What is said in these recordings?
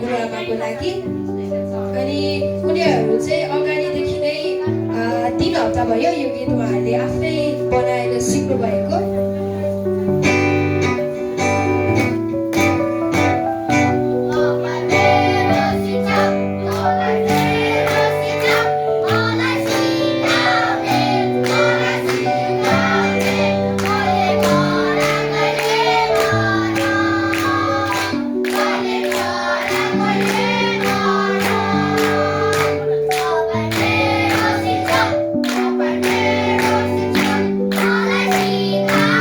गुरुआमाको लागि अनि उनीहरू चाहिँ अगाडिदेखि नै 3 हप्ता भयो यो गीत उहाँहरूले आफै बनाएर सिक्नु भएको Bye.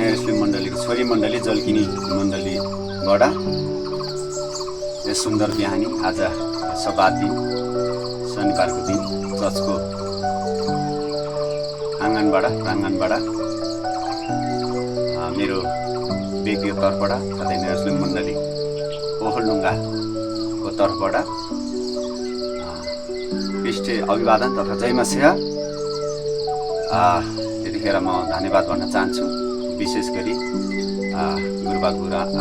नयाँ मुस्लिम मण्डलीको छोरी मण्डली जल्किनी मण्डलीबाट यस सुन्दर बिहानी आज सबात दिन शनिबारको दिन चर्चको प्राङ्गणबाट मेरो व्यक्तिगत तर्फबाट साथै नयाँ मुस्लिम मण्डली ओखलढुङ्गाको तर्फबाट ख्रिस्टे अभिवादन तथा जय मसीह। त्यतिखेर म धन्यवाद भन्न चाहन्छु विशेष गरी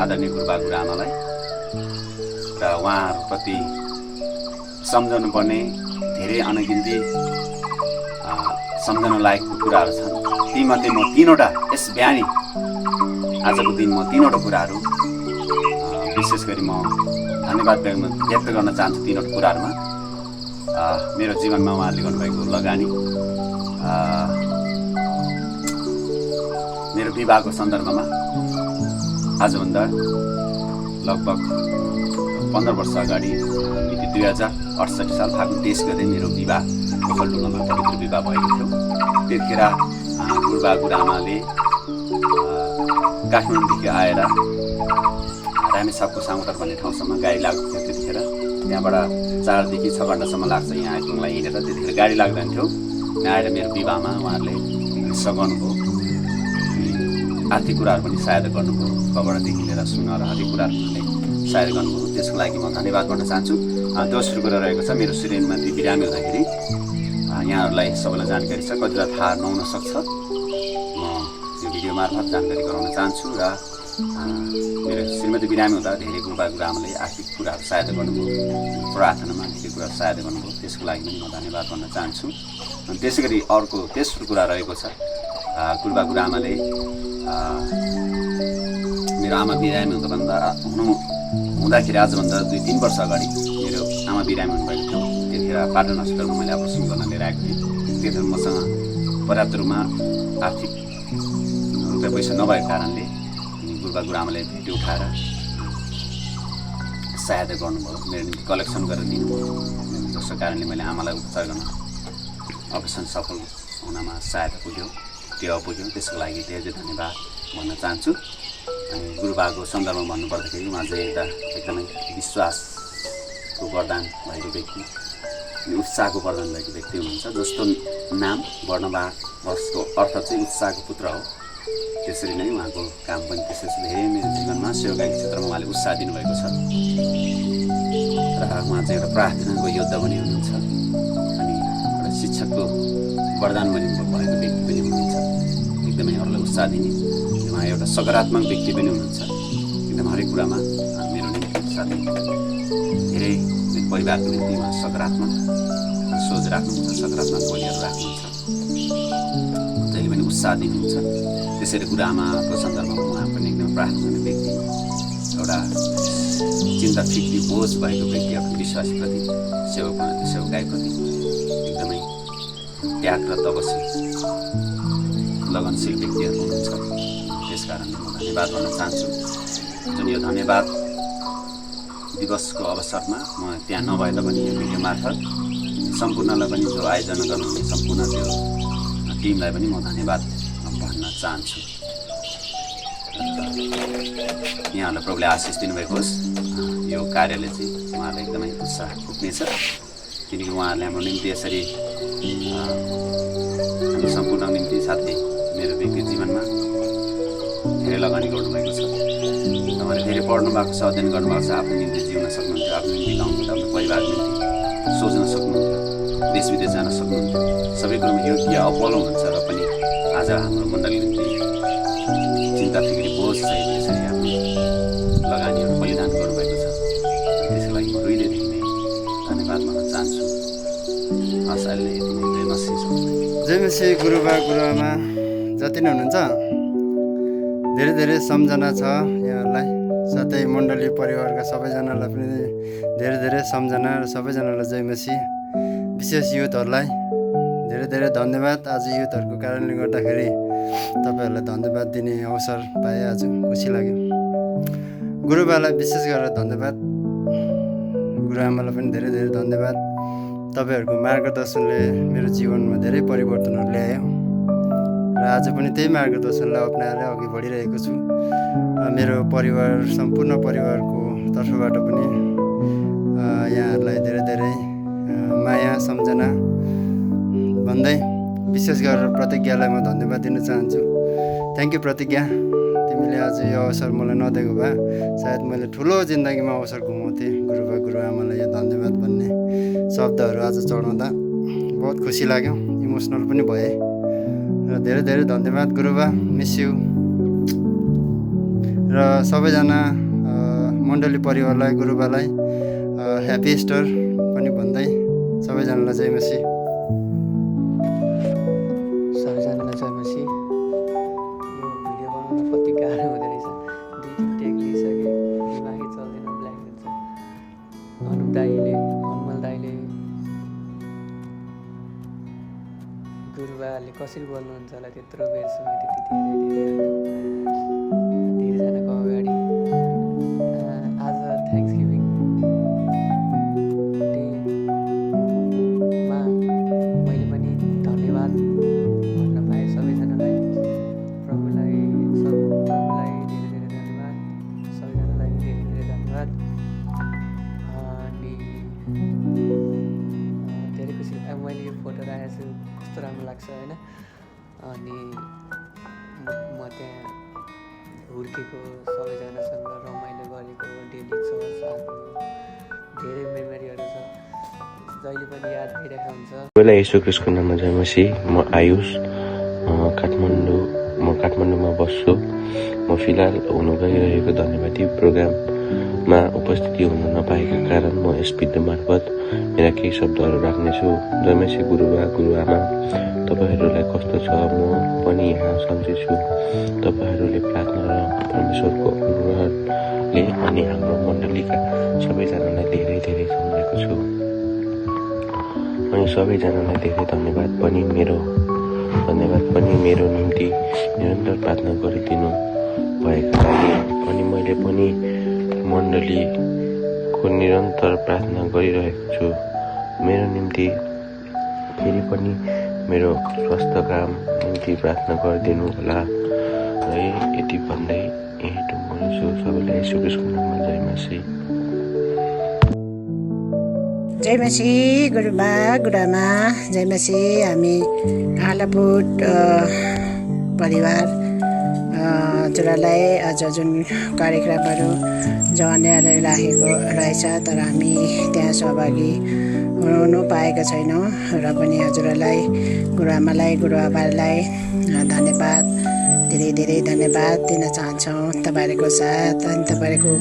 आदरणीय गुरुबा गुरुआमालाई र उहाँहरूप्रति सम्झनु पर्ने धेरै अनगिन्ती सम्झनु लायकको कुराहरू छन्। तीमध्ये म 3वटा यस बिहानी आजको दिन म 3वटा कुराहरू विशेष गरी म धन्यवाद व्यक्त गर्न चाहन्छु। 3वटा कुराहरूमा मेरो जीवनमा उहाँहरूले गर्नुभएको लगानी, मेरो विवाहको सन्दर्भमा आजभन्दा लगभग 15 वर्ष अगाडि मिति 2068 साल फागुन 23 गते मेरो विवाह ओखलढुङ्गामा पवित्र विवाह भएको थियो। त्यतिखेर गुरुबा गुरुआमाले काठमाडौँदेखि आएर रामेछापको सामुदर भन्ने ठाउँसम्म गाडी लागेको थियो। त्यतिखेर त्यहाँबाट 4 देखि 6 घन्टासम्म लाग्छ यहाँ आइपुग्नलाई हिँडेर। त्यतिखेर गाडी लाग्दैन थियो। यहाँ आएर मेरो विवाहमा उहाँहरूले सघाउनुभयो, आर्थिक कुराहरू पनि सहायता गर्नुभयो, कपडादेखि लिएर सुन र हरेक कुराहरूले सहायता गर्नुभयो। त्यसको लागि म धन्यवाद गर्न चाहन्छु। दोस्रो कुरा रहेको छ, मेरो श्रीमती बिरामी हुँदाखेरि यहाँहरूलाई सबैलाई जानकारी छ, कतिलाई थाहा नहुन सक्छ, म यो भिडियो मार्फत जानकारी गराउन चाहन्छु। र मेरो श्रीमती बिरामी हुँदा धेरै गुरुबा गुरुआमाले आर्थिक कुराहरू सहायता गर्नुभयो, प्रार्थनामा धेरै कुराहरू सहायता गर्नुभयो। त्यसको लागि पनि म धन्यवाद भन्न चाहन्छु। अनि त्यसै गरी अर्को तेस्रो कुरा रहेको छ, गुरुबा गुरुआमाले मेरो आमा बिरामी हुँदाखेरि आजभन्दा 2-3 वर्ष अगाडि मेरो आमा बिरामी हुनुभएको थियो। त्यतिखेर पाटन हस्पिटलमा मैले अपरेसन गर्न लिएर आएको थिएँ। त्यतिखेर मसँग पर्याप्त रूपमा आर्थिक रुपियाँ पैसा नभएको कारणले गुरुबा गुरुआमाले भेटी उठाएर सहायता गर्नुभयो, मेरो निम्ति कलेक्सन गरेर दिनुभयो, जसको कारणले मैले आमालाई उपचार गर्न अपरेसन सफल हुनमा सहायता पुग्यो, टेवा पुग्यो। त्यसको लागि धेरै धन्यवाद भन्न चाहन्छु। अनि गुरुबाको सन्दर्भमा भन्नुपर्दाखेरि उहाँ चाहिँ एकदमै विश्वासको वरदान भएको व्यक्ति अनि उत्साहको वरदान भएको व्यक्ति हुनुहुन्छ। जस्तो नाम वर्णवासको अर्थ चाहिँ उत्साहको पुत्र हो, त्यसरी नै उहाँको काम पनि त्यसरी धेरै मेरो जीवनमा सेवाकाई क्षेत्रमा उहाँले उत्साह दिनुभएको छ। र उहाँ चाहिँ एउटा प्रार्थनाको योद्धा पनि हुनुहुन्छ अनि एउटा शिक्षकको वरदान पनि भएको व्यक्ति पनि हुनुहुन्छ। एकदमै अरूलाई उत्साह दिने उहाँ एउटा सकारात्मक व्यक्ति पनि हुनुहुन्छ। एकदम हरेक कुरामा मेरो निम्ति साथै धेरै परिवारको निम्ति उहाँ सकारात्मक सोच राख्नुहुन्छ, सकारात्मक बोलीहरू राख्नुहुन्छ, जहिले पनि उत्साह दिनुहुन्छ। त्यसैले गुरुआमाको सन्दर्भमा उहाँ पनि एकदम प्रार्थना गर्ने व्यक्ति, एउटा चिन्ता फिक्री बोझ भएको व्यक्ति, आफ्नो विश्वासप्रति सेवकाईप्रति एकदमै त्याग र तपस्वी लगनशील व्यक्तिहरू हुनुहुन्छ। त्यसकारणले म धन्यवाद भन्न चाहन्छु। जुन यो धन्यवाद दिवसको अवसरमा म त्यहाँ नभए तापनि यो भिडियो मार्फत सम्पूर्णलाई पनि जो आयोजना गर्नुहुने सम्पूर्ण त्यो टिमलाई पनि म धन्यवाद भन्न चाहन्छु। यहाँहरूलाई प्रभुले आशिष दिनुभएको होस्। यो कार्यले चाहिँ उहाँलाई एकदमै उत्साह पुग्नेछ, किनकि उहाँहरूले हाम्रो निम्ति यसरी हामी सम्पूर्ण निम्ति साथै मेरो व्यक्ति जीवनमा धेरै लगानी गर्नुभएको छ। तपाईँले धेरै पढ्नु भएको छ, अध्ययन गर्नुभएको छ, आफ्नो निम्ति जिउन सक्नुहुन्थ्यो, आफ्नो निम्ति गाउँबाट आफ्नो परिवारको निम्ति सोच्न सक्नुहुन्थ्यो, देश विदेश जान सक्नुहुन्थ्यो, सबै कुरोमा योग्य अप्पल हुनुहुन्छ। र पनि आज हाम्रो मण्डली निम्ति चिन्ता फिक्री बोझ चाहिँ यसरी आफ्नो लगानीहरू बलिदान गर्नुभएको छ। त्यसको लागि म हृदयदेखि नै धन्यवाद भन्न चाहन्छु। हस्, अहिले यति नै। जय मसीह। गुरुबा गुरुआमा जति नै हुनुहुन्छ, धेरै धेरै सम्झना छ यहाँहरूलाई, साथै मण्डली परिवारका सबैजनालाई पनि धेरै धेरै सम्झना र सबैजनालाई जय मसीह। विशेष युथहरूलाई धेरै धेरै धन्यवाद। आज युथहरूको कारणले गर्दाखेरि तपाईँहरूलाई धन्यवाद दिने अवसर पाएँ, आज खुसी लाग्यो। गुरुबालाई विशेष गरेर धन्यवाद, गुरुआमालाई पनि धेरै धेरै धन्यवाद। तपाईँहरूको मार्गदर्शनले मेरो जीवनमा धेरै परिवर्तनहरू ल्यायो र र आज पनि त्यही मार्गदर्शनलाई अप्नाएर अघि बढिरहेको छु। मेरो परिवार सम्पूर्ण परिवारको तर्फबाट पनि यहाँहरूलाई धेरै धेरै माया सम्झना भन्दै विशेष गरेर प्रतिज्ञालाई म धन्यवाद दिन चाहन्छु। थ्याङ्क यू प्रतिज्ञा, तिमीले आज यो अवसर मलाई नदिएको भए सायद मैले ठुलो जिन्दगीमा अवसर गुमाउँथेँ। गुरुबा गुरुआमालाई यो धन्यवाद भन्ने शब्दहरू आज चढाउँदा बहुत खुसी लाग्यो, इमोसनल पनि भएँ र धेरै धेरै धन्यवाद गुरुबा, मिस यु। र सबैजना मण्डली परिवारलाई गुरुबालाई ह्याप्पी इस्टर पनि भन्दै सबैजनालाई जय मसी। सबैजनालाई जय मसी। यो भिडियो बनाउन कति गाह्रो हुँदो रहेछ, दुईवटा टेक लिइसकेँ, दिमागै चल्दैन, ब्ल्याङ्क हुन्छ। अनुप दाईले, हनुमल दाईले, गुरुबाले कसरी बोल्नुहुन्छ होला त्यत्रो बेरसम्म, त्यति धेरैजनाको अगाडि आज थ्याङ्क्सगिभिङ डेमा मैले पनि धन्यवाद भन्न पाएँ सबैजनालाई। प्रभुलाई धेरै धेरै धन्यवाद, सबैजनालाई धेरै धेरै धन्यवाद। अनि धेरै खुसी, मैले यो फोटो राखेको छु, कस्तो राम्रो लाग्छ होइन। अनि म त्यहाँ हुर्केको, सबैजनासँग रमाइलो गरेको, डेली चर्च आएको धेरै मेमोरीहरू छ, जहिले पनि याद भइरहेको हुन्छ। पहिला येशू ख्रीष्टको नाममा जय मसी। म आयुष, काठमाडौँमा बस्छु। म फिलहाल हुनु गइरहेको धन्यवादी प्रोग्राममा उपस्थिति हुन नपाएका कारण म यस भिडियो मार्फत मेरा केही शब्दहरू राख्नेछु। जय मसी गुरुबा गुरुआमा, तपाईँहरूलाई कस्तो छ? म पनि यहाँ सन्चै छु। तपाईँहरूले प्रार्थना र परमेश्वरको अनुग्रहले अनि हाम्रो मण्डलीका सबैजनालाई धेरै धेरै सम्झेको छु। अनि सबैजनालाई धेरै धन्यवाद पनि मेरो निम्ति निरन्तर प्रार्थना गरिदिनु भएका लागि। अनि मैले पनि मण्डलीको निरन्तर प्रार्थना गरिरहेको छु। मेरो निम्ति फेरि पनि मेरो स्वास्थ्यका निम्ति प्रार्थना गरिदिनु होला है। यति भन्दै यहीँ टुङ्गाउँछु। सबैलाई येशू ख्रीष्टको नाममा जय मसी। जय मसी गुरुबा गुरुआमा, जय मसी। हामी आलापुट परिवार हजुरहरूलाई आज जुन कार्यक्रमहरू जवानले राखेको रहेछ, तर हामी त्यहाँ सहभागी हुनु पाएका छैनौँ र पनि हजुरहरूलाई, गुरुआमालाई, गुरुआबालाई धन्यवाद, धेरै धेरै धन्यवाद दिन चाहन्छौँ तपाईँहरूको साथ। अनि तपाईँहरूको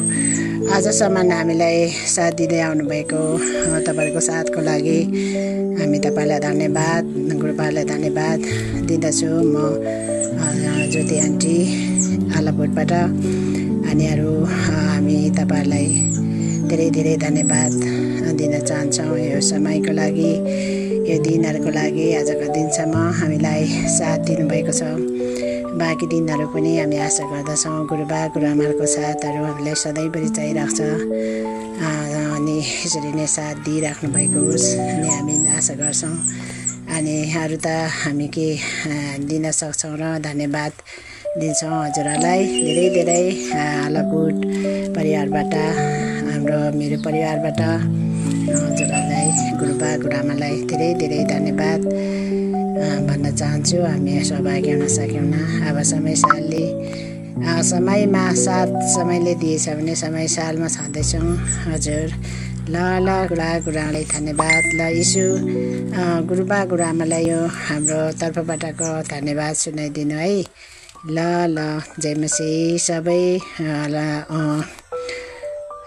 आजसम्म हामीलाई साथ दिँदै आउनुभएको तपाईँहरूको साथको लागि हामी तपाईँलाई धन्यवाद, गुरुबालाई धन्यवाद दिँदछु। म ज्योति आन्टी आलापुटबाट अनि हामी तपाईँहरूलाई धेरै धेरै धन्यवाद दिन चाहन्छौँ यो समयको लागि, यो दिनहरूको लागि। आजको दिनसम्म हामीलाई साथ दिनुभएको छ। बाँकी दिनहरू पनि हामी आशा गर्दछौँ गुरुबा गुरुआमाहरूको साथहरू हामीलाई सधैँभरि चाहिरहेको छ अनि यसरी नै साथ दिइराख्नु भएको होस् अनि हामी आशा गर्छौँ। अनि अरू त हामी के दिन सक्छौँ र धन्यवाद दिन्छौँ हजुरहरूलाई धेरै धेरै। आलापुट परिवारबाट, मेरो परिवारबाट हजुरहरूलाई, गुरुबा गुरुआमालाई धेरै धेरै धन्यवाद भन्न चाहन्छु। हामी सहभागी हुन सकेनौँ। अब समयमा साथ समयले दिएछ भने समय सालमा छँदैछौँ हजुर। ल गुरुआमालाई धन्यवाद। ल यीशु गुरुबा गुरुआमालाई यो हाम्रो तर्फबाटको धन्यवाद सुनाइदिनु है। ल जय मसी सबै।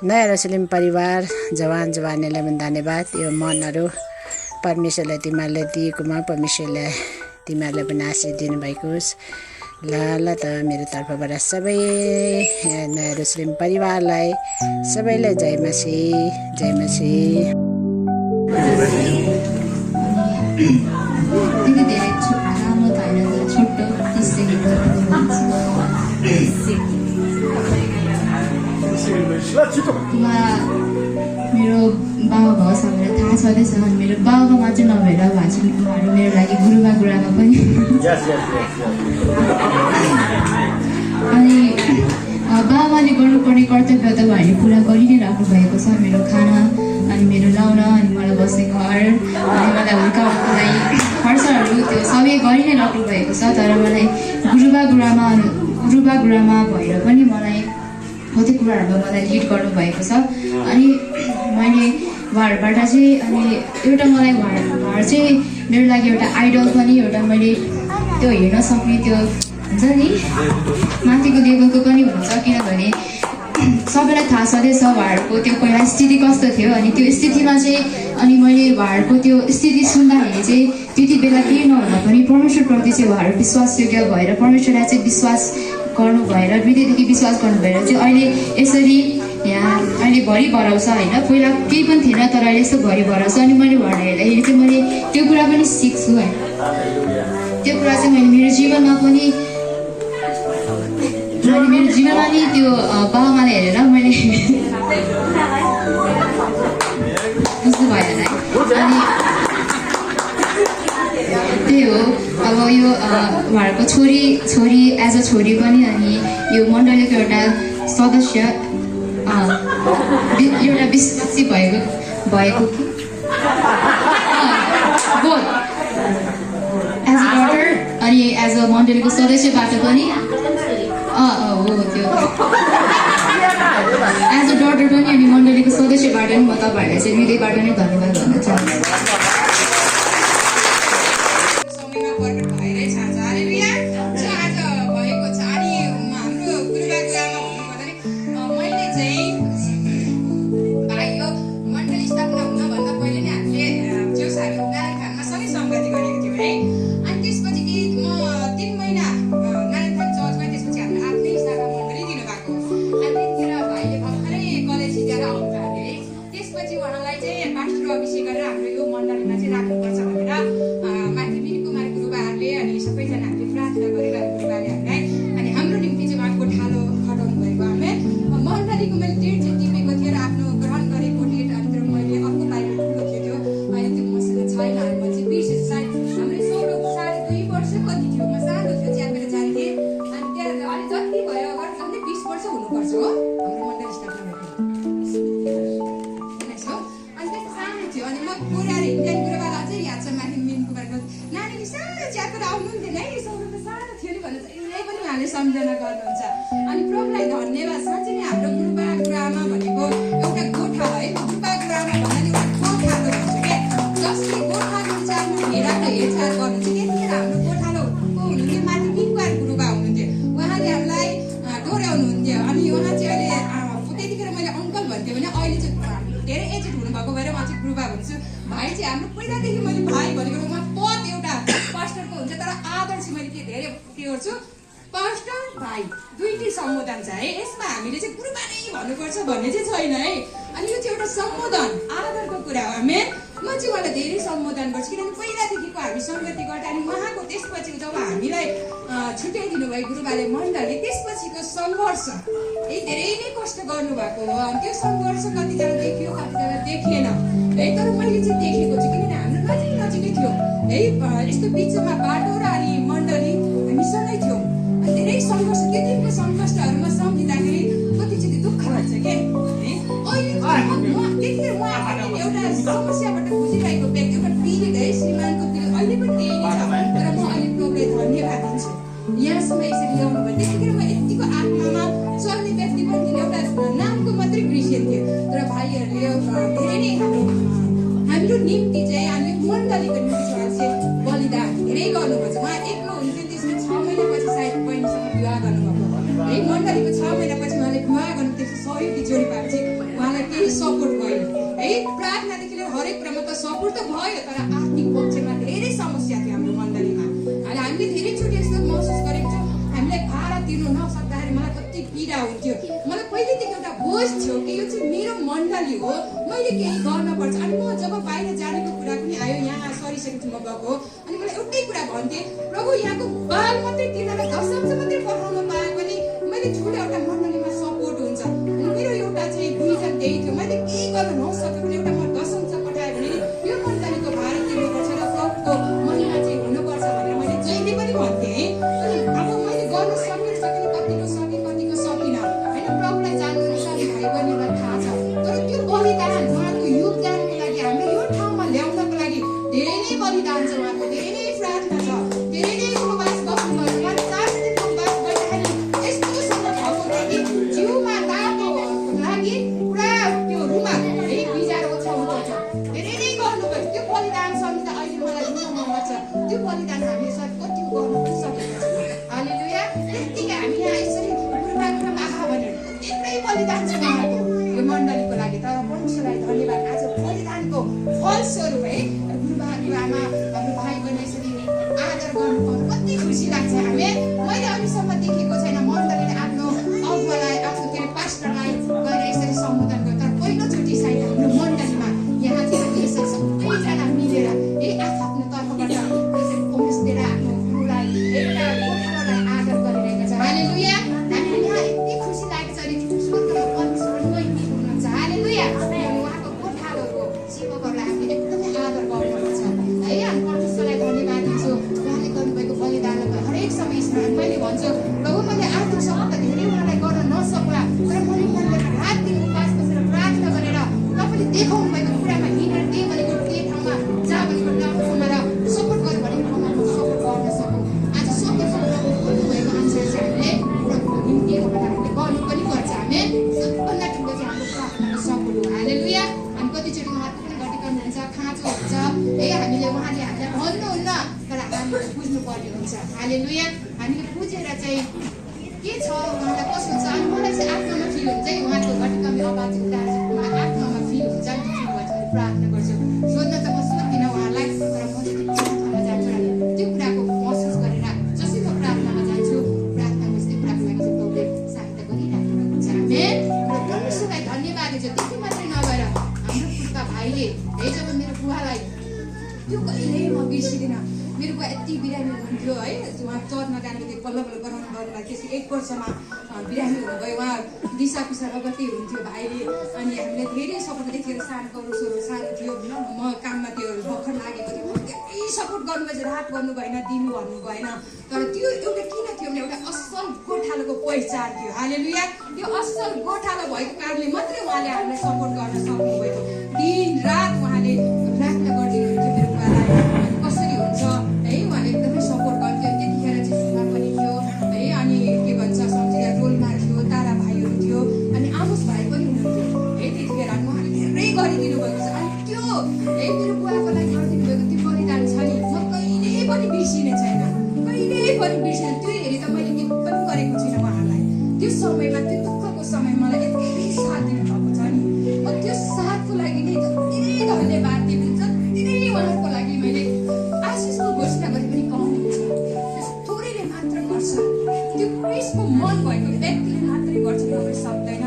नयाँ यरुशलेम परिवार जवानीलाई पनि धन्यवाद। यो मनहरू परमेश्वरलाई तिमीहरूले दिएकोमा परमेश्वरले तिमीहरूलाई पनि आशीष दिनुभएको होस्। ल त मेरो तर्फबाट सबै नयाँ यरुशलेम परिवारलाई सबैलाई जय मसी, जय मसी। मा मेरो बाबा भाउ सबैलाई थाहा छँदैछ अनि मेरो बाबा मात्रै नभएर उहाँहरू मेरो लागि गुरुबा गुरुआमा पनि अनि बाबाले गर्नुपर्ने कर्तव्य त उहाँहरूले पुरा गरि नै राख्नु भएको छ मेरो खाना अनि मेरो लाउन अनि मलाई बस्ने घर अनि मलाई हुर्काउनुको लागि खर्चहरू त्यो सबै गरि नै राख्नु भएको छ तर मलाई गुरुबा गुरुआमा भएर पनि मलाई कति कुराहरूमा मलाई लिड गर्नुभएको छ अनि मैले उहाँहरूबाट चाहिँ अनि एउटा मलाई उहाँ चाहिँ मेरो लागि एउटा आइडल पनि एउटा मैले त्यो हेर्न सक्ने त्यो हुन्छ नि माथिको लेभलको पनि हुन्छ किनभने सबैलाई थाहा छँदैछ उहाँहरूको त्यो पहिला स्थिति कस्तो थियो अनि त्यो स्थितिमा चाहिँ अनि मैले उहाँहरूको त्यो स्थिति सुन्दाखेरि चाहिँ त्यति बेला केही नहुँदा पनि परमेश्वरप्रति चाहिँ उहाँहरू विश्वासयोग्य भएर परमेश्वरलाई चाहिँ विश्वास गर्नु भएर हृदयदेखि विश्वास गर्नु भएर चाहिँ अहिले यसरी यहाँ अहिले भरि बढाउँछ होइन पहिला केही पनि थिएन तर अहिले यस्तो भरि बढाउँछ अनि मैले उहाँलाई हेर्दाखेरि चाहिँ मैले त्यो कुरा पनि सिक्छु होइन त्यो कुरा चाहिँ मैले मेरो जीवनमा नि त्यो बाबामालाई हेरेर मैले बुझ्नु भएन अनि त्यही हो अब यो उहाँहरूको छोरी एज अ छोरी पनि अनि यो मण्डलीको एउटा सदस्य एउटा विश्वासी भएको बोथ एज अ डटर अनि एज अ मण्डलीको सदस्यबाट पनि हो त्यो एज अ डटर पनि अनि मण्डलीको सदस्यबाट पनि म तपाईँहरूलाई चाहिँ हृदयबाट नै धन्यवाद भन्न चाहन्छु सम्झना गर्नुहुन्छ अनि प्रभुलाई धन्यवाद साँच्चै नै हाम्रो गुरुबा गुरुआमा भनेको एउटा गोठा है गुरुबा गुरुआमा भन्नाले गोठालो हुन्छ के जसले गोठालो चाहिँ आफ्नो भेडाको हेरचाह गर्नुहुन्छ त्यतिखेर हाम्रो गोठालो हुनुहुन्थ्यो माथि पिङपार गुरुबा हुनुहुन्थ्यो उहाँले हामीलाई डोर्याउनुहुन्थ्यो अनि उहाँ चाहिँ अहिले त्यतिखेर मैले अङ्कल भन्थेँ भने अहिले चाहिँ धेरै एजेड हुनुभएको भएर म चाहिँ गुरुबा भन्छु भाइ चाहिँ हाम्रो पहिलादेखि मैले भाइ भनेको उहाँ पद एउटा पास्टरको हुन्छ तर आदर चाहिँ मैले धेरै के गर्छु पास्टर भाइ दुईटै सम्बोधन छ है यसमा हामीले चाहिँ गुरुबा नै भन्नुपर्छ भन्ने चाहिँ छैन है अनि यो चाहिँ एउटा सम्बोधन आदरको कुरा हो आमेन म चाहिँ उहाँलाई धेरै सम्बोधन गर्छु किनभने पहिलादेखिको हामी सङ्गति गर्दा अनि उहाँको त्यसपछि जब हामीलाई छुट्याइदिनु भयो गुरुबाले मण्डलले त्यसपछिको सङ्घर्ष है धेरै नै कष्ट गर्नुभएको हो अनि त्यो सङ्घर्ष कतिजना देखियो कतिजना देखिएन है तर मैले चाहिँ देखेको छु किनभने हाम्रो नजिकै थियो है यस्तो बिचमा बाटो र अनि मण्डली हामी सँगै थियौँ धेरै सङ्घर्ष त्यो दिनको सङ्घर्षहरूमा सम्झिँदाखेरि कति चाहिँ दुःख लाग्छ के त्यतिखेर म एउटा समस्याबाट गुजिरहेको व्यक्ति एउटा पीडित है श्रीमानको पीडित अहिले पनि त्यही नै छ तर म अहिले प्रभुलाई धन्यवाद दिन्छु यहाँसम्म यसरी ल्याउनु भयो त्यतिखेर म यतिको आत्मामा चल्ने व्यक्ति पनि थिएन एउटा नामको मात्रै क्रिस्चियन थियो तर भाइहरूले धेरै नै हाम्रो निम्ति चाहिँ हामीले मण्डलीको निम्ति चाहिँ बलिदान धेरै गर्नुपर्छ उहाँ एक्लो हुन्थ्यो त्यसमा 6 महिनापछि सायद बहिनीसँग विवाह गर्नुभएको है मण्डलीको 6 महिनापछि उहाँले विवाह गर्नु त्यसको सहयोगी जोडी पाएर चाहिँ उहाँलाई केही सपोर्ट भयो है प्रार्थनादेखि लिएर हरेक कुरामा त सपोर्ट त भयो तर आर्थिक पक्षमा धेरै समस्या थियो हाम्रो मण्डलीमा अनि हामीले धेरैचोटि यस्तो महसुस गरेको छौँ हामीलाई भाडा तिर्नु नसक्दाखेरि मलाई कति पीडा हुन्थ्यो मलाई पहिलेदेखि एउटा बोझ थियो कि यो चाहिँ मेरो मण्डली हो मैले केही गर्नुपर्छ अनि म जब बाहिर जानेको कुरा पनि आयो यहाँ सरिसकेको म गएको अनि मलाई एउटै कुरा भन्थेँ प्रभु यहाँको बाल मात्रै तिनीहरूलाई दशंश मात्रै पठाउन पाए पनि मैले ठुलो एउटा मण्डलीमा सपोर्ट हुन्छ अनि मेरो एउटा चाहिँ भिजन त्यही थियो मैले केही गर्न नसकेको बलिदान छ उहाँको यो मण्डलीको लागि। तर परमेश्वरलाई धन्यवाद, आज बलिदानको फलस्वरूप है गुरुबा गुरुआमा हाम्रो भाइ बहिनी यसरी आदर गर्नु पाउनु कति खुसी लाग्छ। मैले अहिलेसम्म देखेको छैन मण्डलीले आफ्नो अगुवालाई आफ्नो के अरे पास्टरलाई गएर यसरी सम्बोधन गर्छ। तर पहिलोचोटि सायद हाम्रो मण्डलीमा यहाँतिर यसरी सबैजना मिलेर आफ्नो तर्फबाट यसरी पहुँचेर आफ्नो गुरुलाई एउटा गोठालाई आदर गरिरहेको छ। हालेलुया। हामी यहाँ यति खुसी लागेको छ। अनि स्वर्गमा परमेश्वर कोही हुनुहुन्छ। हालेलुया। उहाँको गोठाहरूको सेवकहरूलाई हामीले एकदमै आदर गर्नुपर्छ है। हामी परमेश्वरलाई धन्यवाद दिन्छु उहाँले गर्नुभएको बलिदानलाई हरेक समयमा। मैले भन्छु प्रभु मैले आर्थिक सपोर्ट त धेरै उहाँलाई गर्न नसक्ला, तर मैले उहाँलाई रात दिन उपास बसेर प्रार्थना गरेर तपाईँले देखाउनु भएको कुरामा हिँडेर त्यही भनेको के ठाउँमा जहाँ भनेको मलाई सपोर्ट गर्यो भने ठाउँमा म सपोर्ट गर्न सकौँ। आज सपोर्ट गर्नुभएको अनुसार चाहिँ हामीले प्रभुको निम्ति हामीले गर्नु पनि पर्छ। हामी सबभन्दा ठुलो चाहिँ हाम्रो प्रार्थनाको सपोर्ट हो। हालेलुया। हामी कतिचोटि उहाँहरू पनि घटिनुहुन्छ, खाँचो हुन्छ है। हामीले उहाँले हामीलाई भन्नुहुन्न, तर हामीले बुझ्नुपर्ने हुन्छ। हालेलुया। हामीले बुझेर चाहिँ के छ उहाँलाई कस्तो छ। अनि मलाई चाहिँ आत्मामा फिल हुन्छ है उहाँको घटिकमी आवाज उहाँ आत्मामा फिल हुन्छ नि फिल भन्छ भने प्रार्थना गर्छु। सोध्न त म सोध्दिनँ उहाँलाई, तर म चाहिँ त्यो प्रार्थनामा जान्छु र त्यो कुराको महसुस गरेर जसै म प्रार्थनामा जान्छु प्रार्थनामा यस्तै कुराको लागि चाहिँ तपाईँले सहायता गरिराख्नु हुन्छ। हामी परमेश्वरलाई धन्यवाद दिन्छु। त्यति मात्रै नभएर हाम्रो पुर्खा भाइले है जब मेरो बुवालाई त्यो कहिल्यै म बिर्सिदिनँ। मेरो बुवा यति बिरामी हुनुहुन्थ्यो है। उहाँ चर्चमा जानुभयो बल्ल बल्ल गराउनु गर्नुभयो। त्यसै 1 वर्षमा बिरामी हुनुभयो। उहाँ दिसा पिसा रगतै हुन्थ्यो भाइले। अनि हामीले धेरै सपोर्ट देखेर सानो करोसोरो सानो थियो, म काममा त्यो भर्खर लागेको थियो। धेरै सपोर्ट गर्नुभएछ, रात गर्नु भएन, दिनु भन्नु भएन। तर त्यो एउटा किन थियो भने एउटा असल गोठालोको पहिचान थियो। हालेलुया। त्यो असल गोठालो भएको कारणले मात्रै उहाँले हामीलाई सपोर्ट गर्न सक्नुभएको। दिन रात उहाँले प्रार्थना गरिदिनुहुन्थ्यो मेरो बुवालाई कसरी हुन्छ है। उहाँले एकदमै सपोर्ट गर्थ्यो। त्यतिखेर चाहिँ सुमा पनि थियो है। अनि के भन्छ सम्झिँदा रोलमा थियो, तारा भाइहरू थियो, अनि आमुस भाइ पनि हुनुहुन्थ्यो है त्यतिखेर। अनि उहाँले धेरै गरिदिनु भएको छ। अनि त्यो है मेरो बुवाको लागि गरिदिनु भएको त्यो बलिदान छ नि म कहिले पनि बिर्सिने छैन, कहिले पनि बिर्सिने। त्यो हेरी त मैले के पनि गरेको छैन उहाँलाई। त्यो समयमा त्यो दुःखको समय मलाई यति साथ दिनुभएको छ नि। म त्यो साथको लागि नै जति नै धन्यवाद दिन्छु, जति नै उहाँको लागि मैले आशिषको घोषणा गरे पनि कम हुन्छ। थोरैले मात्र गर्छ। त्यो क्रिस्टको मन भएको व्यक्तिले मात्रै गर्छ, नभए सक्दैन।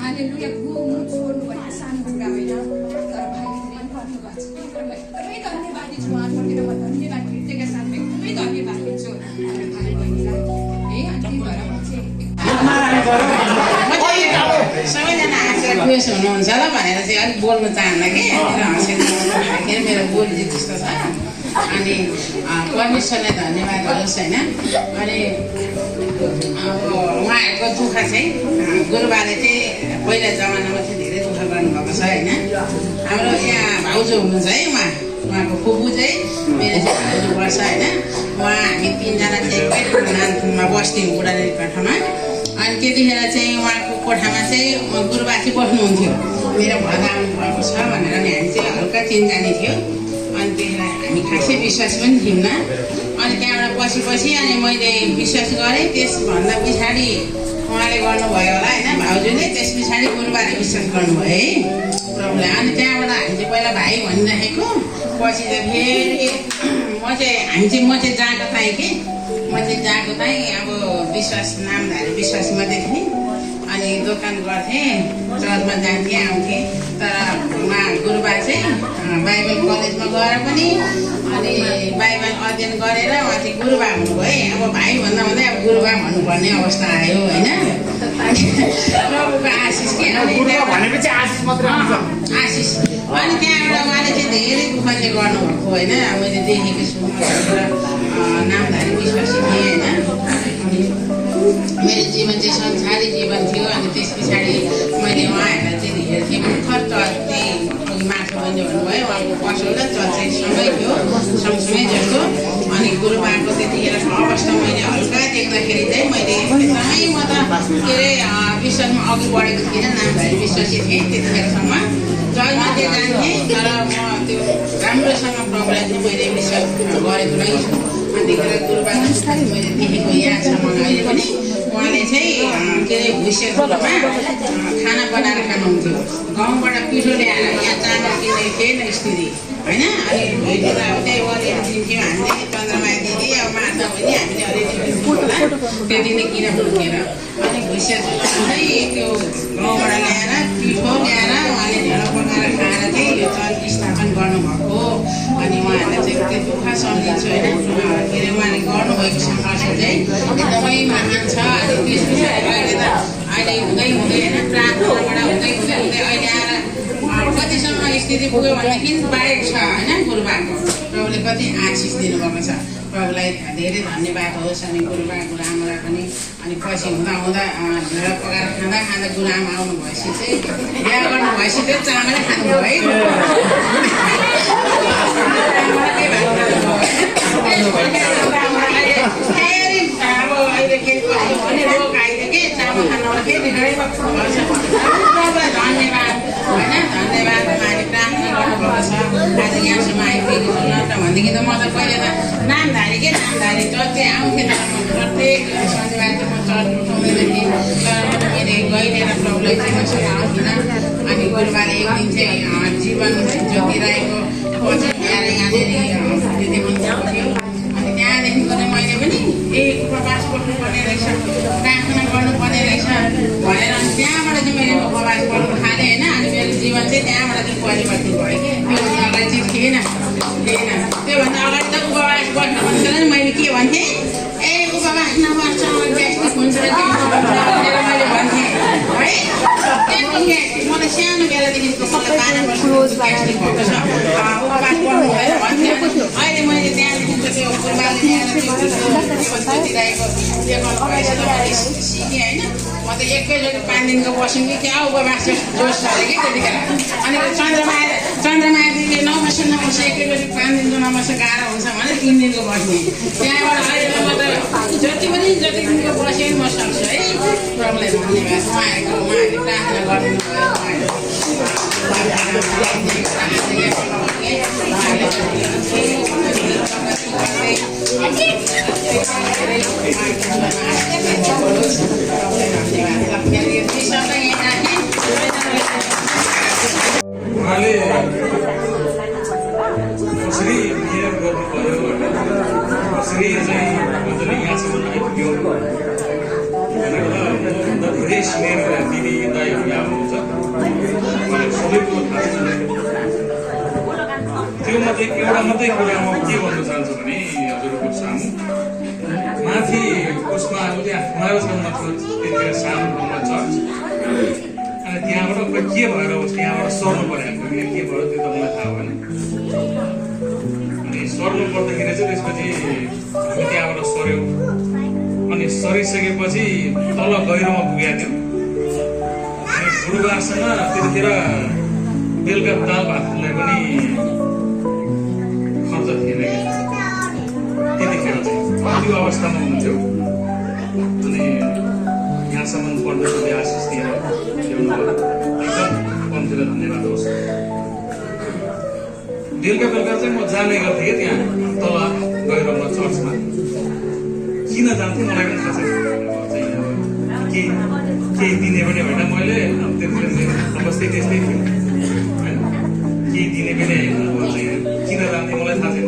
हालेलुया। मुख छोड्नु भनेको सानो कुरा होइन, तर भाइले धेरै गर्नुभएको छ। तर म एकदमै धन्यवाद दिन्छु उहाँप्रति। म धन्यवाद कृतज्ञता साथमा एकदमै धन्यवाद दिन्छु हाम्रो भाइ बहिनीलाई है। अनि त्यही भएर म चाहिँ सबैजना हाँसेर खुस हुनुहुन्छ ल भनेर चाहिँ अलिक बोल्नु चाहन्न कि हाँसेर भन्दाखेरि मेरो बोली त्यस्तो छ। अनि परमेश्वरलाई धन्यवाद होस् होइन। अनि अब उहाँहरूको दुःख चाहिँ गुरुबाले चाहिँ पहिला जमानामा चाहिँ धेरै दुःख गर्नुभएको छ होइन। हाम्रो यहाँ भाउजू हुनुहुन्छ है, उहाँको फुपू चाहिँ मेरो चाहिँ भाउजू पर्छ होइन। उहाँ हामी 3 जना चाहिँ एकै नानथुनमा बस्थ्यौँ बुढादेवी कोठामा। अनि त्यतिखेर चाहिँ उहाँको कोठामा चाहिँ गुरुबा चाहिँ बस्नुहुन्थ्यो। मेरो घर आउनुभएको छ भनेर नि हामी चाहिँ हल्का चिनजानी थियो। अनि त्यतिखेर हामी खासै विश्वास पनि थियौँ। अनि त्यहाँबाट पछि अनि मैले विश्वास गरेँ। त्यसभन्दा पछाडि उहाँले गर्नुभयो होला होइन भाउजूले। त्यस पछाडि गुरुबाले विश्वास गर्नुभयो है प्रभुलाई। अनि त्यहाँबाट हामी चाहिँ पहिला भाइ भनिराखेको, पछि चाहिँ फेरि म चाहिँ जहाँको थाएँ कि म चाहिँ जहाँको थाएँ अब विश्वास नामधारी विश्वास मात्रै थिएँ। अनि दोकान गर्थेँ, चर्चमा जान्थेँ आउँथेँ। तर उहाँ गुरुबा चाहिँ बाइबल कलेजमा गएर पनि अनि बाइबल अध्ययन गरेर उहाँ चाहिँ गुरुबा हुनुभयो है। अब भाइ भन्दा भन्दै अब गुरुबा भन्नुपर्ने अवस्था आयो होइन। प्रभुको आशिष के भनेपछि आशिष मात्रै आशिष। अनि त्यहाँबाट उहाँले चाहिँ धेरै दुःख चाहिँ गर्नुभएको होइन। मैले देखेको छु नामधारी विश्वासी थिएँ होइन। अनि मेरो जीवन चाहिँ संसारी जीवन थियो। अनि त्यस पछाडि मैले उहाँहरूलाई चाहिँ हेर्थेँ भर्खर चर्च चाहिँ माथि बन्यो भन्नुभयो। उहाँको पसल र चर्च चाहिँ सँगै थियो, सँगसँगै जस्तो। अनि गुरुबाको त्यतिखेर अवस्था मैले हल्का देख्दाखेरि चाहिँ मैले एकदमै म त के अरे विश्वासमा अघि बढेको थिइनँ। नामधारी विश्वासी थिएँ त्यतिखेरसम्म, चर्चमा चाहिँ जान्थेँ। तर म त्यो राम्रोसँग प्रभुलाई चाहिँ मैले विश्वास गरेको रहेछु। अनि त्यतिखेर गुरुबाको मैले देखेको याद छ मलाई अहिले पनि। उहाँले चाहिँ के के अरे भुइँसे चुलोमा खाना बनाएर खानुहुन्थ्यो। गाउँबाट पिठो ल्याएर यहाँ चामल किन्ने थिएन स्थिति होइन। अनि भेटेर अब त्यही वरिपरि दिन्थ्यौँ हामीले चन्द्रमा दिदी अब मार्दा भने हामीले अलिअलि होला त्यति नै किन फुर्केर अनि भुइँसे चुलो चाहिँ त्यो गाउँबाट ल्याएर पिठो ल्याएर उहाँले ढेँडो पकाएर खाएर चाहिँ यो चर्च स्थापना गर्नुभएको। अनि उहाँहरूलाई चाहिँ त्यो दुःख सम्झिन्छु होइन। के अरे उहाँले गर्नुभएको सङ्घर्ष चाहिँ एकदमै महान छ। अनि त्यस पछाडि अहिले त अहिले हुँदै हुँदै होइन प्रार्थनाबाट हुँदै हुँदै हुँदै अहिले आएर कतिसम्म स्थिति पुग्यो भनेदेखि बाहेक छ होइन। गुरुबाको प्रभुले कति आशिष दिनुभएको छ। प्रभुलाई धेरै धन्यवाद होस्। अनि गुरुबा गुरुआमालाई पनि अनि पछि हुँदा हुँदा ढेँडो पकाएर खाँदा खाँदा गुरुआमा आउनु भएपछि चाहिँ बिहा गर्नु भएपछि चाहिँ चामलै खानुभयो है। अब अहिले के भने रोग आइदियो कि चामल खानु फेरि धन्यवाद होइन। धन्यवाद उहाँले प्रार्थना गर्नुभएको छ। आज यहाँसम्म आइपुगेको छु न त भनेदेखि त म त पहिले त नामधारी के नामधारी चर्च चाहिँ आउँथेन। प्रत्येक शनिबार त म चर्च उठाउँदैन थिएँ। तर म त मेरो गइदिएर प्रभुलाई चाहिँ मसँग आउँथिनँ। अनि गुरुबाले एक दिन चाहिँ जीवन ज्योति राईको पछि ल्याएर यहाँनिर देखाउनु थियो। अनि त्यहाँदेखिको चाहिँ मैले पनि उपवास बस्नुपर्ने रहेछ प्रार्थना गर्नुपर्ने रहेछ भनेर अनि त्यहाँबाट चाहिँ मैले उपवास गर्नु थालेँ होइन। अनि मेरो जीवन चाहिँ त्यहाँबाट चाहिँ परिवर्तन भयो कि त्योभन्दा अगाडि चाहिँ थिएन। त्योभन्दा अगाडि त उपवास बस्नु भनेर मैले के भन्थेँ ए उपवास नबस्छ ग्यास्ट्रिक हुन्छ भनेर मैले भन्थेँ है। त्यहाँको ग्यास्ट्रिक मलाई सानो बेलादेखिको मलाई 12 वर्षको ग्यास्ट्रिक भएको छ। उपवास गर्नु भएर भन्थेँ। अहिले मैले त्यहाँदेखिको त्यो गुरुबाले ल्याएर दिइरहेको त्यो गर्नुभएछ त मैले सिकेँ होइन। म त एकैचोटि 5 दिनको बस्यौँ कि क्या उपवास जोस अरे कि त्यतिखेर। अनि चन्द्रमा दिदीले नबस्छ एकैचोटि 5 दिनको नबस्छ गाह्रो हुन्छ भने 3 दिनको बस्ने। त्यहाँबाट अहिले म त जति दिनको बसेँ म सक्छु है। प्रभुलाई धन्यवाद। उहाँहरूले प्रार्थना गर्नुभयो। उहाँले कसरी बिहे गर्नु पर्यो कसरी चाहिँ मजाले यहाँसम्म आइपुग्यो भनेर धेरै मेरो दिदी दाइहरू यहाँ हुनुहुन्छ उहाँले सबैको थाहा छ। त्यो मध्ये एउटा मात्रै कुरा म के भन्न चाहन्छु भने हजुरको सामु माथि उसमा हाम्रो ठाउँमा थियो त्यतिखेर सानो ठाउँमा चर्च। अनि त्यहाँबाट के भएर होस् त्यहाँबाट सर्नु पऱ्यो हामीले के भयो त्यो त मलाई थाहा भएन। अनि सर्नु पर्दाखेरि चाहिँ त्यसपछि हामी त्यहाँबाट सर्यौँ। अनि सरिसकेपछि तल गहिरोमा पुगेको थियो। अनि गुरुबासँग त्यतिखेर बेलुका दाल भातलाई पनि खर्च थिएन कि त्यतिखेर चाहिँ त्यो अवस्थामा हुनुहुन्थ्यो। अनि यहाँसम्म परमेश्वरले आशिष दिएर ल्याउनुभयो। एकदम कम्तीलाई धन्यवाद होस्। बेलुका चाहिँ म जाने गर्थेँ कि त्यहाँ तल गहिरोमा चर्चमा। किन जान्थेँ मलाई पनि थाहा छैन। केही दिने पनि होइन मैले त्यतिखेर अवस्था त्यस्तै थियो होइन। केही दिने पनि होइन। किन जान्थेँ मलाई थाहा छैन।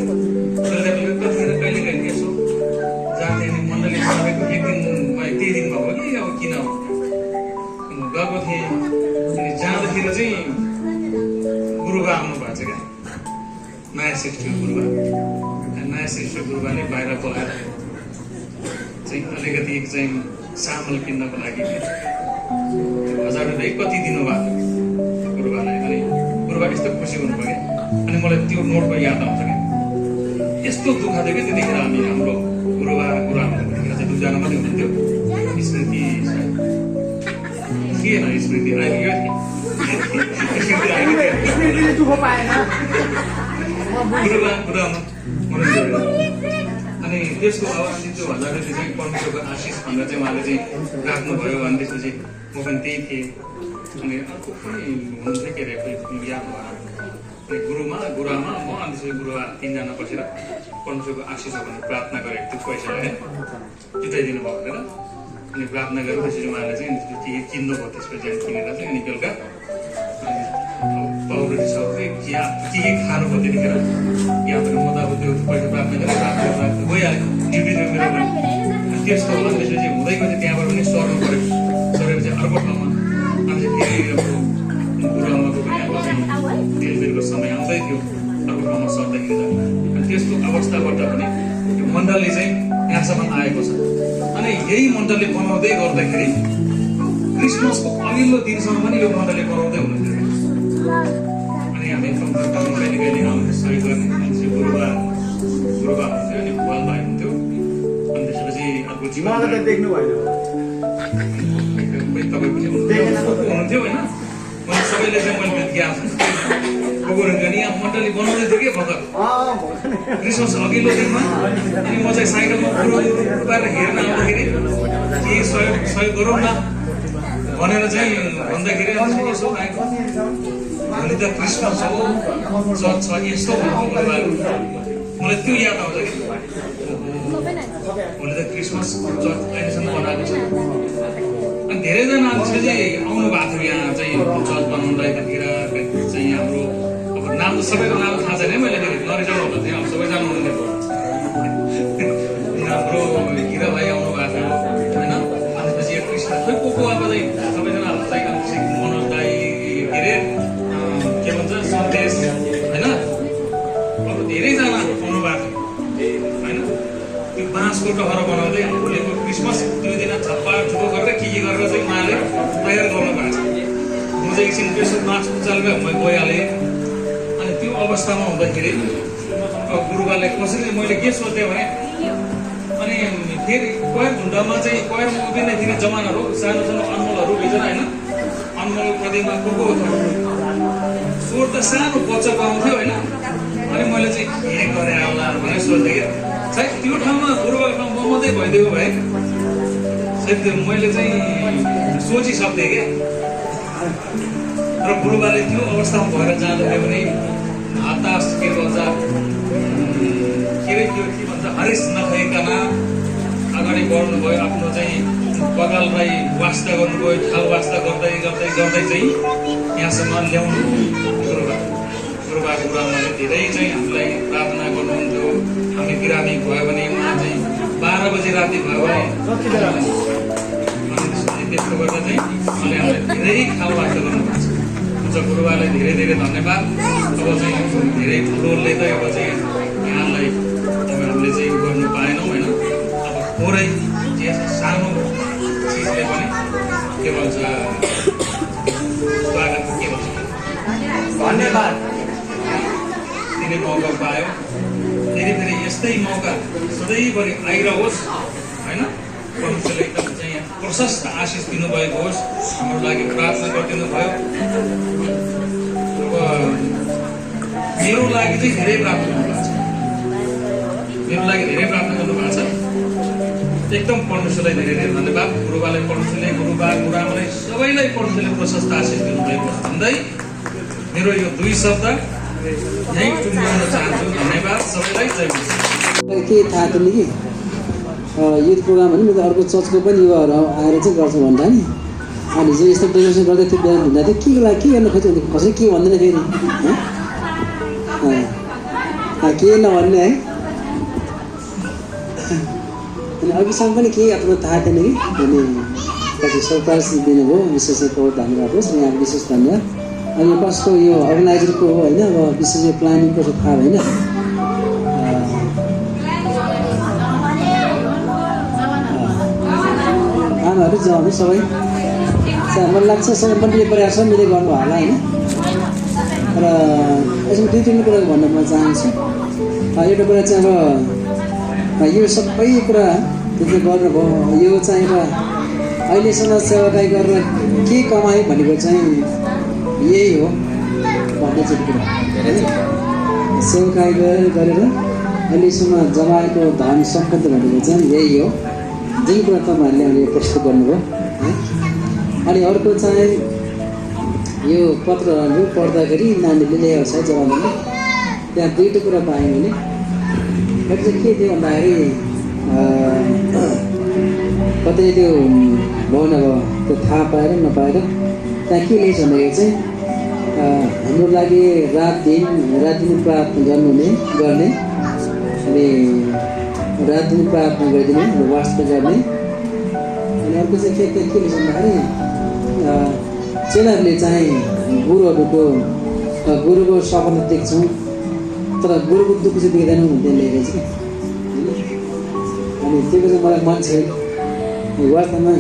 कतिखेर कहिले कहिले यसो जान्थेँ। अनि मण्डली सबैको एक दिन त्यही दिन भएको कि अब किन गएको थिएँ। अनि जाँदाखेरि चाहिँ गुरुबा आउनु भएको छ क्या नयाँ श्रेष्ठ गुरुबा। नयाँ श्रेष्ठ गुरुबाले बाहिर बोलाएर चाहिँ अलिकति चाहिँ चामल किन्नको लागि 1000 रुपियाँ कति दिनुभयो गुरुबालाई। अनि गुरुबा यस्तो खुसी हुनुभयो क्या। अनि मलाई त्यो नोटको याद आउँछ क्या। यस्तो दुःख थियो कि त्यतिखेर हामी हाम्रो गुरुबा गुरुआमा त्यतिखेर चाहिँ 2 जना मात्रै हुनुहुन्थ्यो। स्मृति के न स्मृति आइपुग्यो गुरुबा गुरुआमा हुनुहुन्थ्यो। अनि त्यसको अवस्था त्यो 1000 रुपियाँ चाहिँ परमेश्वरको आशिष भनेर चाहिँ उहाँले चाहिँ राख्नुभयो। अनि त्यसपछि म पनि त्यही थिएँ। अनि अर्को पनि हुनुहुन्थ्यो के अरे याद भएन। अनि गुरुआमा म अनि त्यसपछि गुरुबा 3 जना बसेर परमेश्वरको आशिष हो भनेर प्रार्थना गरेको त्यो पैसालाई जिताइदिनु भयो भनेर। अनि प्रार्थना गरेर त्यसरी उहाँले चाहिँ के किन्नुभयो त्यसपछि अनि किनेर चाहिँ अनि बेलुका पाउरोटी सबै के खानुभयो त्यतिखेर या त म त अब त्यो पहिला प्रार्थना गरेर गइहालेँ ड्युटी मेरो अनि त्यस्तो होला त्यसपछि हुँदै गयो त्यहाँबाट पनि सर्नु पऱ्यो सरेपछि अर्को ठाउँमा अनि चाहिँ फेरि गुरुआमाको पनि अब चाहिँ तेलबेलको समय आउँदै थियो अर्को ठाउँमा सर्दाखेरि अनि त्यस्तो अवस्थाबाट पनि यो मण्डली चाहिँ यहाँसम्म आएको छ अनि यही मण्डली बनाउँदै गर्दाखेरि क्रिसमसको अघिल्लो दिनसम्म पनि यो मण्डली बनाउँदै हुनुहुन्थ्यो अनि हामी कहिले कहिले आउने सहयोग गर्ने मान्छे गुरुबा हुन्थ्यो अनि भुवाल भाइ हुन्थ्यो अनि त्यसपछि अर्को जीवन देख्नु भएन तपाईँ पनि हुनुहुन्थ्यो होइन मैले सबैले चाहिँ मैले ज्ञान हुन्थ्यो नि यहाँ मण्डली बनाउँदै थियो कि भर्खर क्रिसमस अघिल्लो दिनमा अनि म चाहिँ साइकलमा पारेर हेर्न आउँदाखेरि के सहयोग गरौँ न भनेर चाहिँ भन्दाखेरि यसो आएको भोलि त क्रिसमस हो चर्च छ यस्तो मलाई त्यो याद आउँछ कि भोलि त क्रिसमस चर्च अहिलेसम्म बनाएको छ अनि धेरैजना त्यसपछि आउनु भएको थियो यहाँ चाहिँ चर्च बनाउनुलाई त्यतिखेर चाहिँ हाम्रो अब नाम त सबैको नाम थाहा छैन मैले नरिसाउनु होला चाहिँ अब सबै जानुहुने हाम्रो हिरा भाइ आउनु भएको थियो होइन अनि त्यसपछि यो क्रिसमस खोइ को अब चाहिँ सबैजना चाहिँ मनोज दाई के अरे के भन्छ सन्देश होइन अब धेरैजना आउनु भएको थियो होइन त्यो बाँसको टहरा बनाउँदै भोलिको क्रिसमस 2 दिन छप्पा छुपो गरेर के गरेर चाहिँ उहाँले तयार गर्नु भएको छ म चाहिँ एकछिन त्यसो मार्च उचालेर म गइहालेँ अनि त्यो अवस्थामा हुँदाखेरि गुरुबाले कसरी मैले के सोचेँ भने अनि फेरि कोयर झुन्डामा चाहिँ कोयर उभिने फेरि जमानहरू सानो सानो अनमोलहरू भित्र होइन अनमोल प्रतिमा को स्वर त सानो बच्चा पाउँथ्यो होइन अनि मैले चाहिँ के गरेँ होला भनेर सोच्थेँ कि सायद त्यो ठाउँमा गुरुबाको ठाउँमा मात्रै भइदियो भए सायद मैले चाहिँ सोचिसक्थेँ कि र गुरुबाले त्यो अवस्थामा भएर जाँदाखेरि पनि हताश के भन्छ के अरे त्यो के भन्छ हरेस नखाइकन अगाडि बढ्नुभयो आफ्नो चाहिँ बगाललाई वास्ता गर्नुभयो थाल वास्ता गर्दै गर्दै गर्दै चाहिँ यहाँसम्म ल्याउनु गुरुबाको गुरुआमाले धेरै चाहिँ हामीलाई प्रार्थना गर्नुहुन्थ्यो हामी बिरामी भयो भने उहाँ चाहिँ 12 बजी राति भयो भने त्यसो गर्दा चाहिँ उहाँले हामीलाई धेरै थाल वास्ता गर्नुभएको छ हुन्छ गुरुबालाई धेरै धेरै धन्यवाद अब चाहिँ धेरै ठुलोले त अब चाहिँ यहाँलाई हामीले चाहिँ गर्नु पाएनौँ होइन अब थोरै जे सानो चिजले पनि के भन्छ स्वागत के भन्छ धन्यवाद दिने मौका पायो फेरि यस्तै मौका सधैँभरि आइरहोस् होइन परमेश्वरले एकदम चाहिँ प्रशस्त आशिष दिनुभएको होस् हाम्रो लागि प्रार्थना गरिदिनु भयो अब मेरो लागि चाहिँ धेरै प्रार्थना गर्नुभएको छ मेरो लागि धेरै प्रार्थना गर्नुभएको छ एकदम परमेश्वरलाई धेरै धेरै धन्यवाद गुरुबालाई परमेश्वरले गुरुबा गुरुआमालाई सबैलाई परमेश्वरले प्रशस्त आशिष दिनुभएको भन्दै मेरो यो 2 शब्द यहीँ टुङ्ग्याउन चाहन्छु धन्यवाद सबैलाई जय मसिह के थाहा थियो कि युथ प्रोग्राम भने मेरो अर्को चर्चको पनि युवाहरू आएर चाहिँ गर्छ भन्दा नि अनि हिजो यस्तो डेकोरेसन गर्दै थियो बिहान भन्दा थियो के लागि के गर्न खोज्यो भने कसै के भन्दैन फेरि के नभन्ने है अनि अघिसम्म पनि केही आफ्नो थाहा थिएन कि अनि पछि सरप्राइज दिनुभयो विशेष धन्यवाद होस् यहाँ विशेष धन्यवाद अनि कसको यो अर्गनाइजरको हो होइन अब विशेष यो प्लानिङको थाहा होइन आमाहरू जानु सबै मलाई लाग्छ सबै मन्डली परिवार सब मिलेर गर्नु होला होइन र यसमा 2-3 कुरा भन्न म चाहन्छु एउटा कुरा चाहिँ अब यो सबै कुरा जुन गर्नुभयो यो चाहिँ अहिलेसम्म सेवाकाई गरेर के कमायो भनेको चाहिँ यही हो भन्ने चाहिँ कुरा सेवाकाई गरेर अहिलेसम्म जमाएको धन सम्पत्ति भनेको चाहिँ यही हो जुन कुरा तपाईँहरूले अहिले प्रस्तुत गर्नुभयो है अनि अर्को चाहिँ यो पत्रहरू पढ्दाखेरि नानीले ल्याएको छ जवानले त्यहाँ 2टा कुरा पाएँ मैले एउटा चाहिँ के थियो भन्दाखेरि कतै त्यो भयो नभयो त्यो थाहा पाएर नपाएर त्यहाँ के लेख्छ भन्दाखेरि चाहिँ हाम्रो लागि रात दिन प्रार्थना गर्ने अनि रात दिन प्रार्थना गरिदिने वास्ता गर्ने अनि अर्को चाहिँ के लेख्छ भन्दाखेरि चेलाहरूले चाहिँ गुरुको सपना देख्छौँ तर गुरुको दुःख चाहिँ देख्दैनौँ भन्ने लेखेको छ अनि त्यो चाहिँ मलाई मन छ वास्तवमा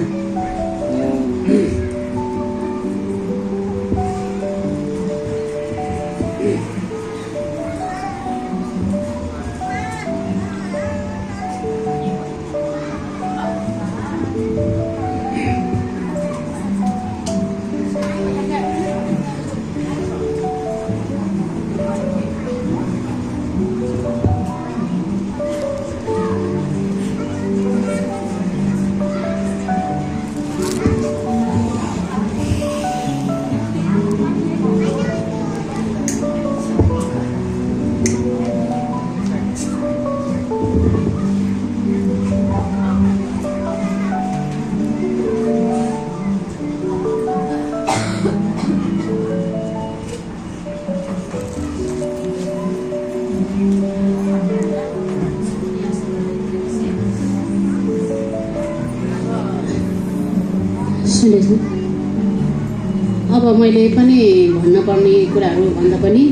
अब मैले पनि भन्नुपर्ने कुराहरू भन्दा पनि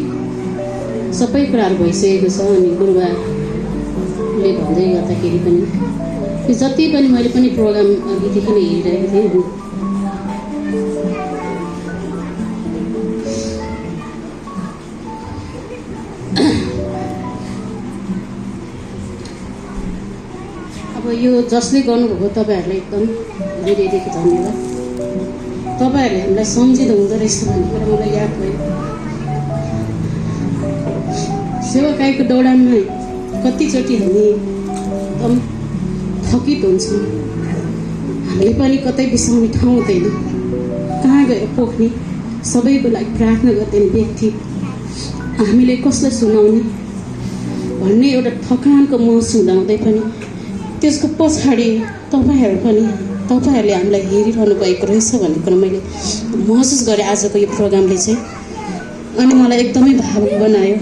सबै कुराहरू भइसकेको छ अनि गुरुबाले भन्दै गर्दाखेरि पनि त्यो जति पनि मैले पनि प्रोग्राम अघिदेखि नै हेरिरहेको थिएँ अब यो जसले गर्नुभएको तपाईँहरूलाई एकदम हृदयदेखि धन्यवाद तपाईँहरूले हामीलाई सम्झिँदो हुँदो रहेछ भन्ने कुरा मलाई याद भयो सेवाकाईको दौडानमा कतिचोटि हामी एकदम थकित हुन्छौँ हामीले पनि कतै बिसाउने ठाउँ हुँदैन कहाँ गएर पोख्ने सबैको लागि प्रार्थना गरिदिने व्यक्ति हामीले कसलाई सुनाउने भन्ने एउटा थकानको महसुस हुँदाहुँदै पनि त्यसको पछाडि तपाईँहरूले हामीलाई हेरिरहनु भएको रहेछ भन्ने कुरा मैले महसुस गरेँ आजको यो प्रोग्रामले चाहिँ अनि मलाई एकदमै भावुक बनायो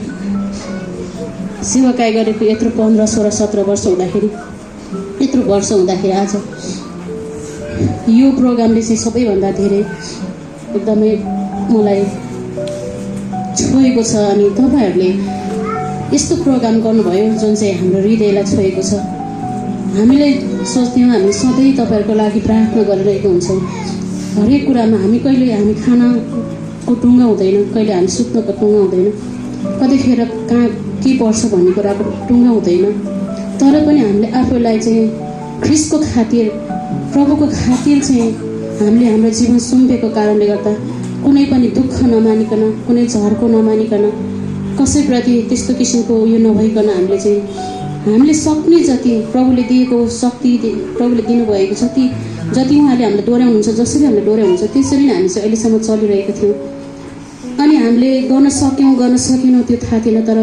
सेवाकाई गरेको यत्रो 15, 16, 17 वर्ष हुँदाखेरि यत्रो वर्ष हुँदाखेरि आज यो प्रोग्रामले चाहिँ सबैभन्दा धेरै एकदमै मलाई छोएको छ अनि तपाईँहरूले यस्तो प्रोग्राम गर्नुभयो जुन चाहिँ हाम्रो हृदयलाई छोएको छ हामीले सोच्थ्यौँ हामी सधैँ तपाईँहरूको लागि प्रार्थना गरिरहेको हुन्छौँ हरेक कुरामा हामी खानाको टुङ्गा हुँदैन कहिले हामी सुत्नको टुङ्गा हुँदैन कतिखेर कहाँ के पर्छ भन्ने कुराको टुङ्गा हुँदैन तर पनि हामीले आफूलाई चाहिँ ख्रिस्टको खातिर प्रभुको खातिर चाहिँ हामीले हाम्रो जीवन सुम्पेको कारणले गर्दा कुनै पनि दुःख नमानिकन कुनै झर्को नमानिकन कसैप्रति त्यस्तो किसिमको उयो नभइकन हामीले सक्ने जति प्रभुले दिएको शक्ति प्रभुले दिनुभएको जति उहाँले हामीलाई डोर्याउनुहुन्छ जसरी हामीले डोर्याउनुहुन्छ त्यसरी नै हामी चाहिँ अहिलेसम्म चलिरहेको थियौँ अनि हामीले गर्न सकेनौँ त्यो थाहा थिएन तर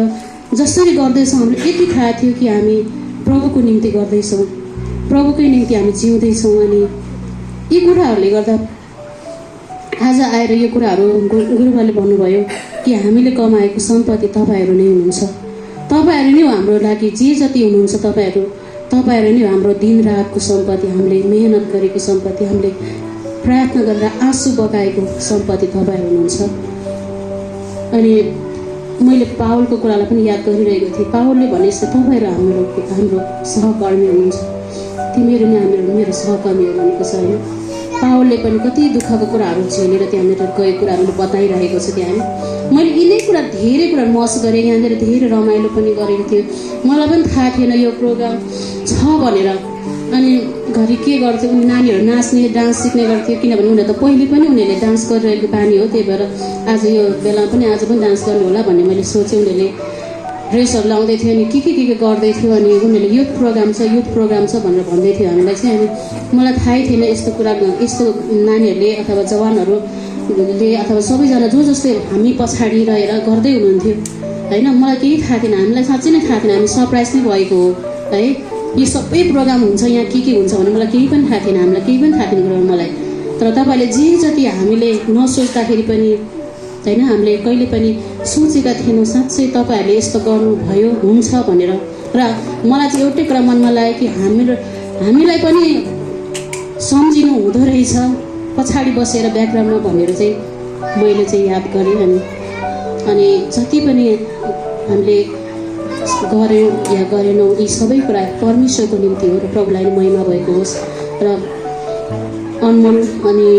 जसरी गर्दैछौँ हाम्रो यति थाहा थियो कि हामी प्रभुको निम्ति गर्दैछौँ प्रभुकै निम्ति हामी जिउँदैछौँ अनि यी कुराहरूले गर्दा आज आएर यो कुराहरू गुरुबाले भन्नुभयो कि हामीले कमाएको सम्पत्ति तपाईँहरू नै हुनुहुन्छ तपाईँहरू नै हाम्रो लागि जे जति हुनुहुन्छ तपाईँहरू नै हाम्रो दिन रातको सम्पत्ति हामीले मेहनत गरेको सम्पत्ति हामीले प्रार्थना गरेर आँसु बगाएको सम्पत्ति तपाईँहरू हुनुहुन्छ अनि मैले पावलको कुरालाई पनि याद गरिरहेको थिएँ पावलले भने जस्तो तपाईँहरू हाम्रो सहकर्मी हुनुहुन्छ तिमीहरू नै मेरो सहकर्मीहरू भनेको छ होइन पावलले पनि कति दुःखको कुराहरू झेलेर त्यहाँनिर गएको कुराहरू बताइरहेको छ त्यहाँ मैले यिनै कुरा धेरै कुरा महसुस गरेँ यहाँनिर धेरै रमाइलो पनि गरेको थियो मलाई पनि थाहा थिएन यो प्रोग्राम छ भनेर अनि घरि के गर्थ्यो उनी नानीहरू नाच्ने डान्स सिक्ने गर्थ्यो किनभने उनीहरू त पहिले पनि उनीहरूले डान्स गरिरहेको बानी हो त्यही भएर आज यो बेलामा पनि आज पनि डान्स गर्नु होला भन्ने मैले सोचेँ उनीहरूले ड्रेसहरू लाउँदै थियो अनि के गर्दै थियो अनि उनीहरूले युथ प्रोग्राम छ भनेर भन्दै थियो हामीलाई चाहिँ अनि मलाई थाहै थिएन यस्तो कुरा यस्तो नानीहरूले अथवा जवानहरूले अथवा सबैजना जसले हामी पछाडि रहेर गर्दै हुनुहुन्थ्यो होइन मलाई केही थाहा थिएन हामीलाई साँच्चै नै थाहा थिएन हामी सरप्राइज नै भएको हो है यी सबै प्रोग्राम हुन्छ यहाँ के हुन्छ भने मलाई केही पनि थाहा थिएन, हामीलाई केही पनि थाहा थिएन गुरुआमा मलाई। तर तपाईँले जे जति हामीले नसोच्दाखेरि पनि होइन हामीले कहिले पनि सोचेका थिएनौँ साँच्चै तपाईँहरूले यस्तो गर्नुभयो हुन्छ भनेर। र मलाई चाहिँ एउटै कुरा मनमा लाग्यो कि हामीलाई पनि सम्झिनु हुँदो रहेछ पछाडि बसेर ब्याकग्राउन्डमा भनेर चाहिँ मैले चाहिँ याद गरेँ। अनि जति पनि हामीले गऱ्यौँ या गरेनौँ यी सबै कुरा परमेश्वरको निम्ति हो र प्रभुलाई महिमा भएको होस्। र अनमोल अनि